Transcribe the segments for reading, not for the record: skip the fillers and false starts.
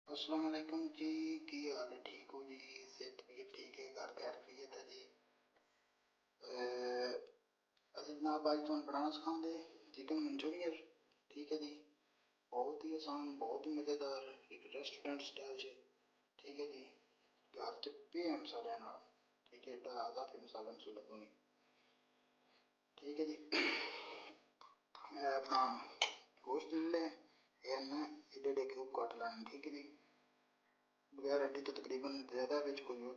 अस्सलाम वालेकुम जी। की हाल है? ठीक हो जी? सेहत भी ठीक है? घर खैरियत है जी? ਅਸੀਂ जनाब आज ਤੁਹਾਨੂੰ बनाना सिखाएंगे चिकन मंचूरियन। ठीक है जी। बहुत ही आसान, बहुत ही मज़ेदार, एक रेस्टोरेंट स्टाइल से। ठीक है जी। घर च पे मसाले नाल। ठीक है, इजाफी मसाले मसूले को नहीं। ठीक है जी। मैं अपना गोश्त ले लें, ये ना एडे एडे क्यूब काट लेने। ठीक है जी। बगैर हड्डी तो तकरीबन ज़्यादा बिच कोई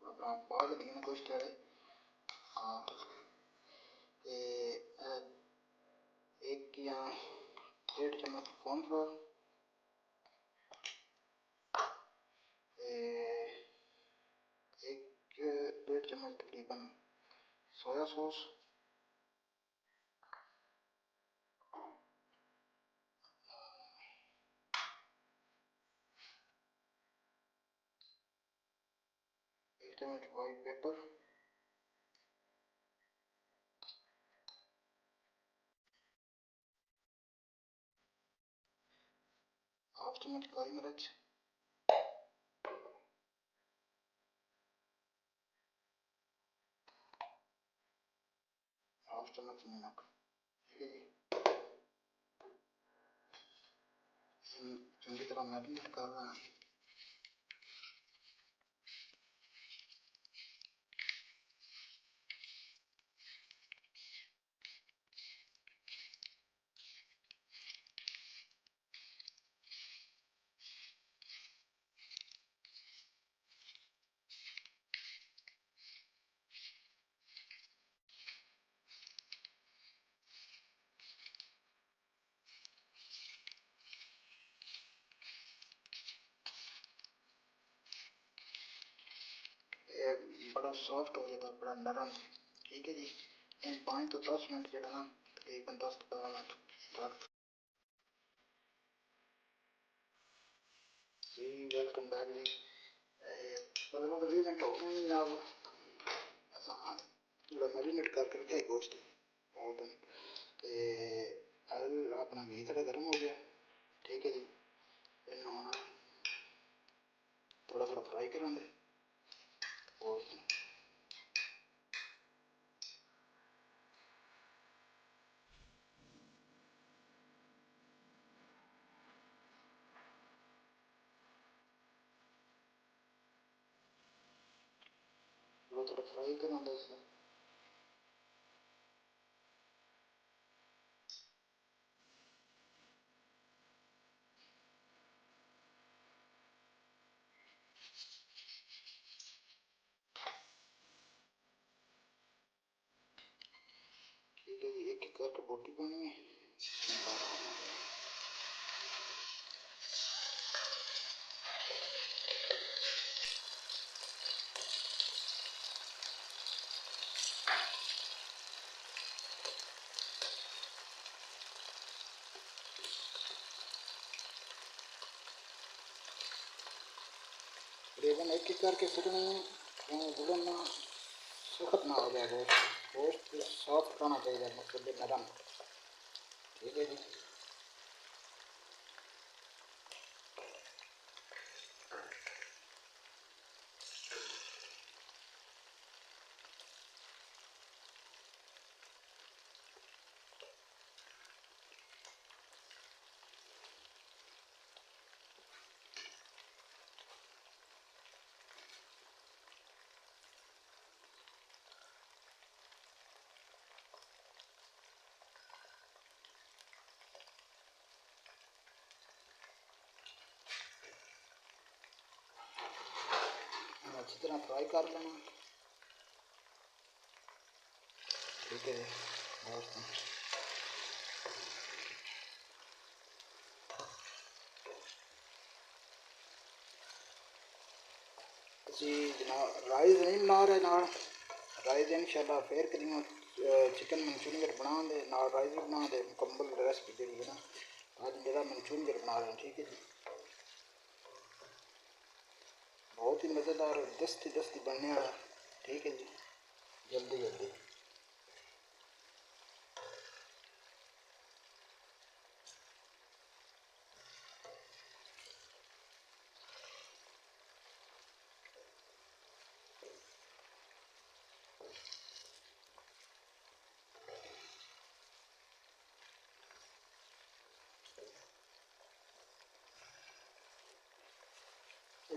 अपना बाल नहीं गोश्त है। हाँ, ते एक या 1.5 चम्मच कॉर्नफ्लोर, एक 1.5 चम्मच तकरीबन सोया सॉस, एक चम्मच वाइट पेपर, हाफ चम्मच काली मिर्च, हाफ चम्मच नमक। चंगी तरह मैरिनेट कर रहे हैं। बड़ा सॉफ्ट हो जाता, बड़ा नरम। ठीक है जी। इन 5 तो 10 मिनट जो ना, तकरीबन 10-15 मिनट तक। जी वेलकम बैक जी। 15-20 मिनट हो गए जनाब। आसान पूरा मैरिनेट करके रखा है गोश्त बहुत दिन। अपना घी थोड़ा गर्म हो गया। ठीक है जी। इन्हों थोड़ा थोड़ा फ्राई करेंगे गोश्त। थोड़ा थोड़ा फ्राई करेंगे इसमें। ठीक है जी। एक एक करके बोटी पानी है। तकरीबन एक एक करके सुखने बुलन ना सुखत ना हो जाए गोश्त। गोश्त सॉफ्ट होना चाहिए, मतलब नरम। ठीक है जी। अच्छी तरह फ्राई कर लेना। ठीक है गोश्त जी जनाब। राइस नहीं बना रहे ना, राइस इंशाल्लाह फिर करेंगे। चिकन मंचूरियन बना दे ना, राइस भी बना दे। मुकम्मल रेसिपी जी है ना, आज मेरा मंचूरियन बना रहे हैं। ठीक है जी। बहुत ही मज़ेदार और दस्ती दस्ती बनने वाला। ठीक है जी। जल्दी जल्दी।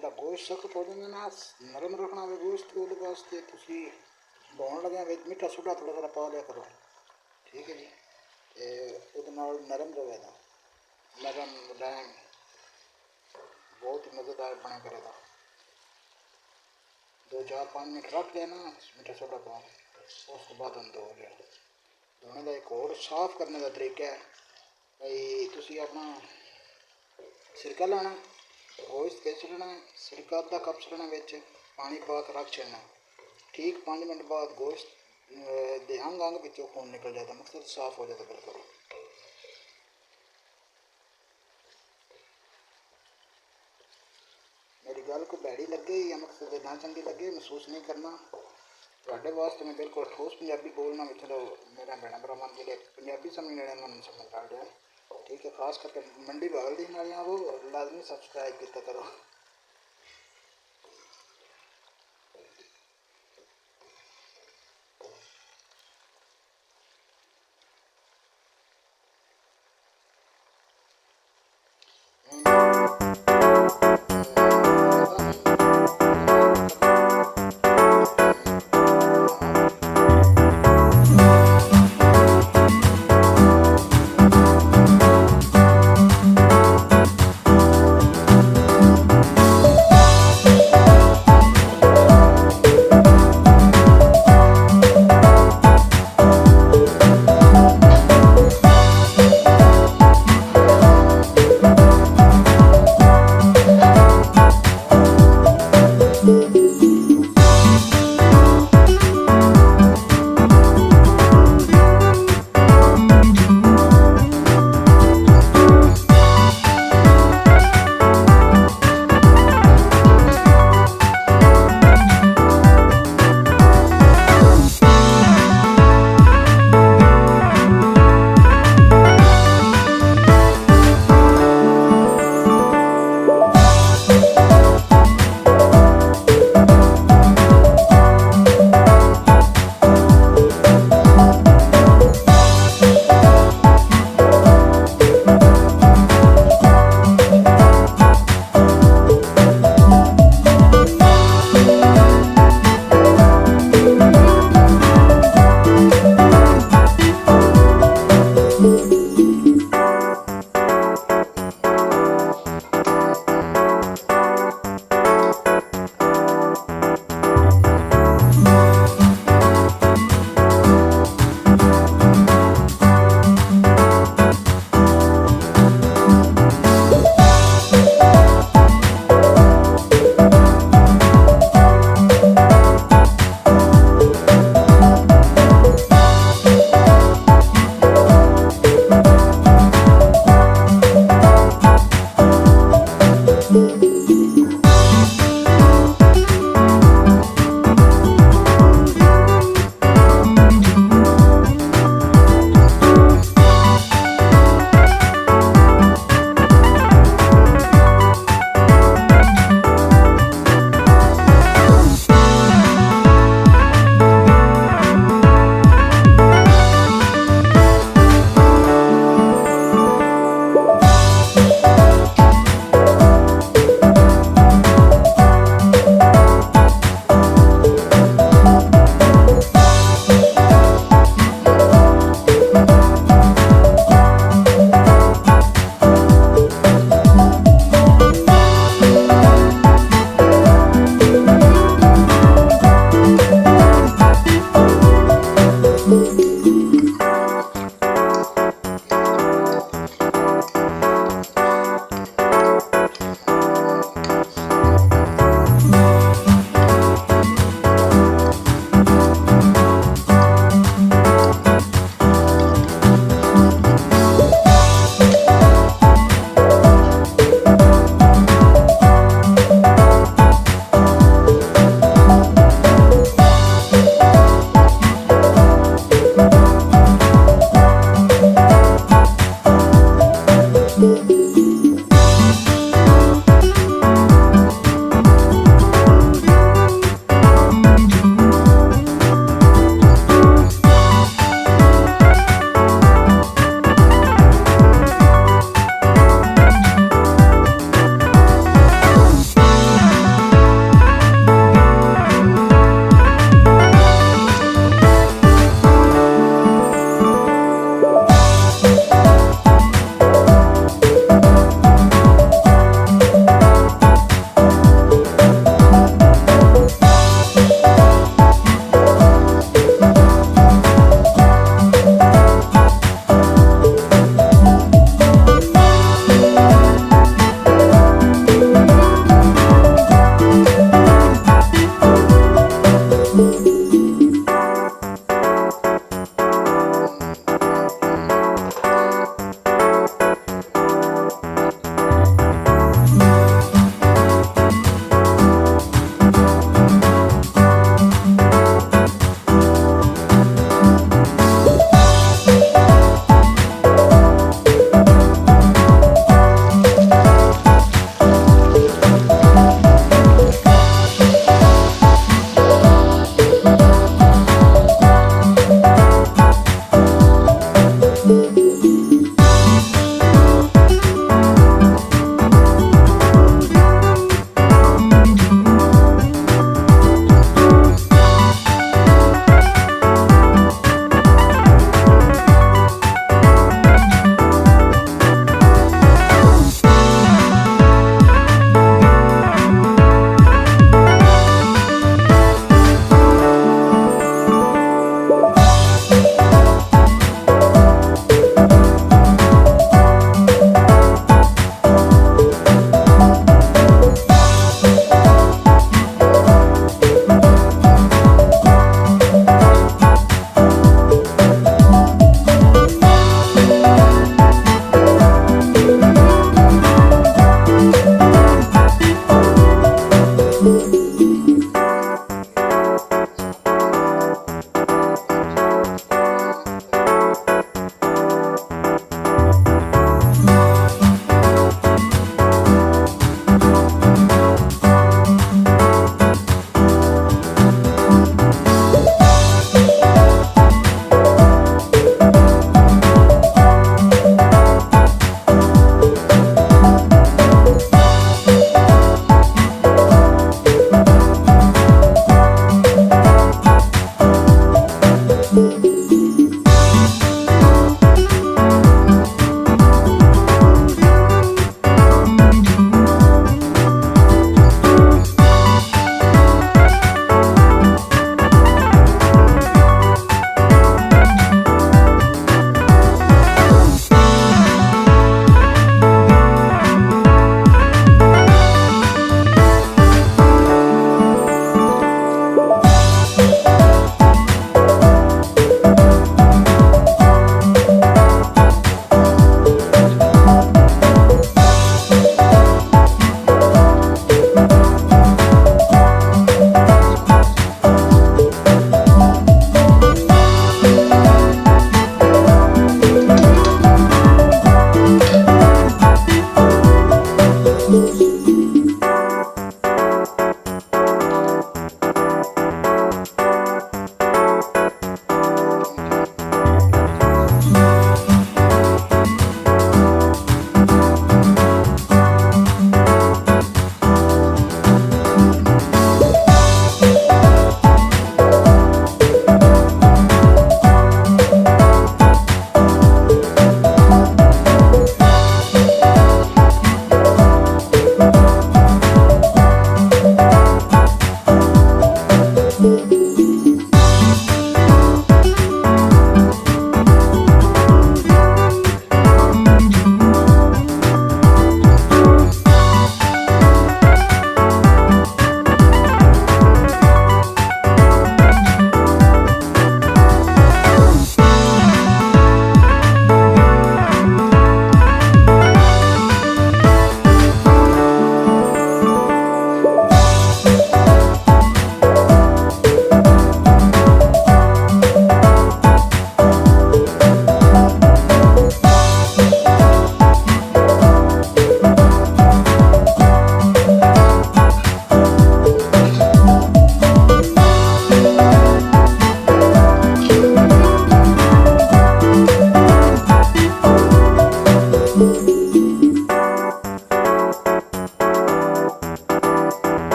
ਜਿਹੜਾ ਗੋਸ਼ਤ ਸਖਤ ਹੋ ਜਾਂਦਾ ਨਾ, ਨਰਮ ਰੱਖਣਾ ਹੋਵੇ ਗੋਸ਼ਤ, ਉਹਦੇ ਵਾਸਤੇ ਤੁਸੀਂ ਬਣਾਉਣ ਲੱਗਿਆ ਵਿੱਚ ਮਿੱਠਾ ਸੋਡਾ ਥੋੜ੍ਹਾ ਥੋੜ੍ਹਾ ਪਾ ਲਿਆ ਕਰੋ, ਠੀਕ ਹੈ ਜੀ। ਅਤੇ ਉਹਦੇ ਨਾਲ ਨਰਮ ਰਹੇਗਾ, ਨਰਮ ਮੁਲਾਇਮ, ਬਹੁਤ ਹੀ ਮਜ਼ੇਦਾਰ ਬਣਿਆ ਕਰੇਗਾ। 2-4-5 ਮਿੰਟ ਰੱਖ ਦੇਣਾ ਮਿੱਠਾ ਸੋਡਾ ਪਾ, ਉਸ ਤੋਂ ਬਾਅਦ ਉਹਨੂੰ ਧੋ ਲਿਆ। ਧੋਣੇ ਦਾ ਇੱਕ ਹੋਰ ਸਾਫ਼ ਕਰਨੇ ਦਾ ਤਰੀਕਾ ਹੈ ਭਈ, ਤੁਸੀਂ ਆਪਣਾ ਸਿਰਕਾ ਲੈਣਾ, ਗੋਸ਼ਤ ਵਿੱਚ ਲੈਣਾ, ਸਿਰਕਾ ਅੱਧਾ ਕੱਪ ਲੈਣਾ, ਵਿੱਚ ਪਾਣੀ ਪਾ ਕੇ ਰੱਖ ਛੱਡਣਾ। ਠੀਕ 5 ਮਿੰਟ ਬਾਅਦ ਗੋਸ਼ਤ ਦੇ ਅੰਗ ਅੰਗ ਵਿੱਚੋਂ ਖੂਨ ਨਿਕਲ ਜਾਏਗਾ, ਮਕਸਦ ਸਾਫ਼ ਹੋ ਜਾਏਗਾ ਬਿਲਕੁਲ। मेरी गल को भैड़ी लगे या मकसद ना चंगी लगे महसूस नहीं करना। ਤੁਹਾਡੇ ਵਾਸਤੇ मैं बिल्कुल ठोस पंजाबी बोलना भी, चलो मेरा भैन भरावां जिहड़े पंजाबी समझने वाले उन्होंने समझ आ गया, ठीक है। खास करके मंडी बगल दी नालियां वो लाजमी सब्सक्राइब किया करो।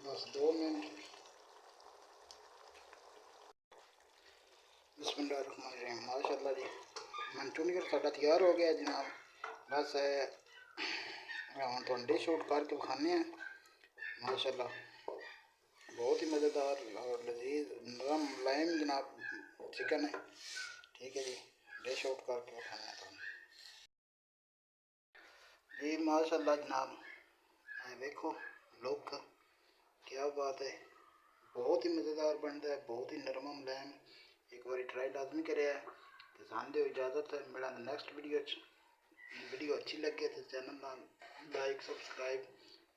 बस 2 मिनट। बिस्मिल्लाहिर्रहमानिर्रहीम। माशाल्लाह जी मंचूरियन साडा तैयार हो गया जनाब। बस हम तो डिश आउट करके खाने हैं। माशाल्लाह बहुत ही मज़ेदार और लजीज नरम मुलायम जनाब चिकन है। ठीक है जी, डिश आउट करके खाने हैं तो जी। माशाल्लाह जनाब देखो लुक, क्या बात है, बहुत ही मज़ेदार बनता है, बहुत ही नरम मुलायम। एक बार ट्राई लाजमी करे। तो सान दो इजाज़त है, मिला नेक्स्ट वीडियो अच्छी लगे तो channel like subscribe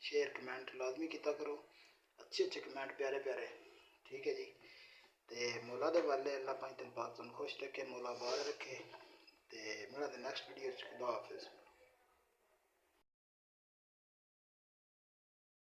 share comment लाजमी किया करो। अच्छे कमेंट प्यारे प्यारे। ठीक है जी। तो मौला दे वाले अल्लाह पाक तुम खुश रखे, मौला बाज रखे। तो मिला नेक्स्ट वीडियो। खुदा हाफिज़।